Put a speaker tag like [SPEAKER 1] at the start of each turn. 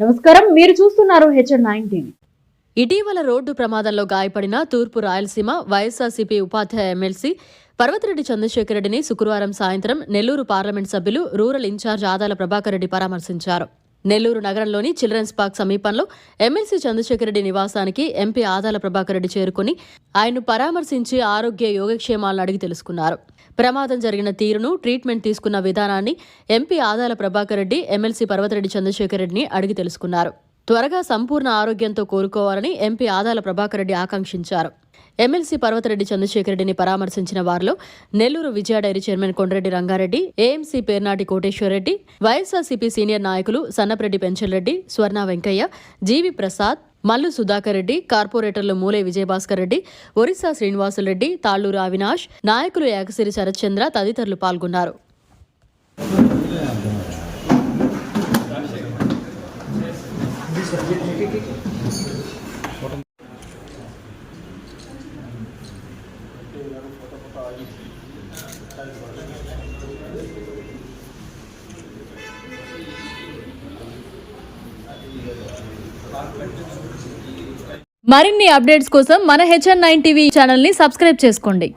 [SPEAKER 1] నమస్కారం, మీరు చూస్తున్నారు HN9 టీవీ.
[SPEAKER 2] ఇటీవల రోడ్డు ప్రమాదంలో గాయపడిన తూర్పు రాయలసీమ వైఎస్ఆర్సీపీ ఉపాధ్యాయ ఎమ్మెల్సీ పర్వతిరెడ్డి చంద్రశేఖర్ రెడ్డిని శుక్రవారం సాయంత్రం నెల్లూరు పార్లమెంట్ సభ్యులు రూరల్ ఇన్ఛార్జ్ ఆదాల ప్రభాకర్ రెడ్డి పరామర్శించారు. నెల్లూరు నగరంలోని చిల్డ్రన్స్ పార్క్ సమీపంలో ఎమ్మెల్సీ చంద్రశేఖర్ రెడ్డి నివాసానికి ఎంపీ ఆదాల ప్రభాకర్ రెడ్డి చేరుకుని ఆయన్ను పరామర్శించి ఆరోగ్య యోగక్షేమాలను అడిగి తెలుసుకున్నారు. ప్రమాదం జరిగిన తీరును, ట్రీట్మెంట్ తీసుకున్న విధానాన్ని ఎంపీ ఆదాల ప్రభాకర్ రెడ్డి ఎమ్మెల్సీ పర్వతిరెడ్డి చంద్రశేఖర్ రెడ్డిని అడిగి తెలుసుకున్నారు. త్వరగా సంపూర్ణ ఆరోగ్యంతో కోరుకోవాలని ఎంపీ ఆదాల ప్రభాకర్ రెడ్డి ఆకాంక్షించారు. ఎమ్మెల్సీ పర్వతిరెడ్డి చంద్రశేఖర్ రెడ్డిని పరామర్శించిన వారిలో Nellore Vijaya dairy chairman Kondareddy Rangareddy, AMC Pernati Koteswarareddy, YSRCP senior నాయకులు సన్నప్రెడ్డి పెంచల్రెడ్డి, స్వర్ణ వెంకయ్య, జీవి ప్రసాద్, మల్లు సుధాకర్ రెడ్డి, కార్పొరేటర్లు మూలే విజయభాస్కర్ రెడ్డి, ఒరిస్సా శ్రీనివాసులరెడ్డి, తాళ్లూరు అవినాష్, నాయకులు యాగసిరి శరత్చంద్ర తదితరులు పాల్గొన్నారు.
[SPEAKER 1] మరిన్ని అప్డేట్స్ కోసం మన HN9 టీవీ ఛానల్ ని సబ్స్క్రైబ్ చేసుకోండి.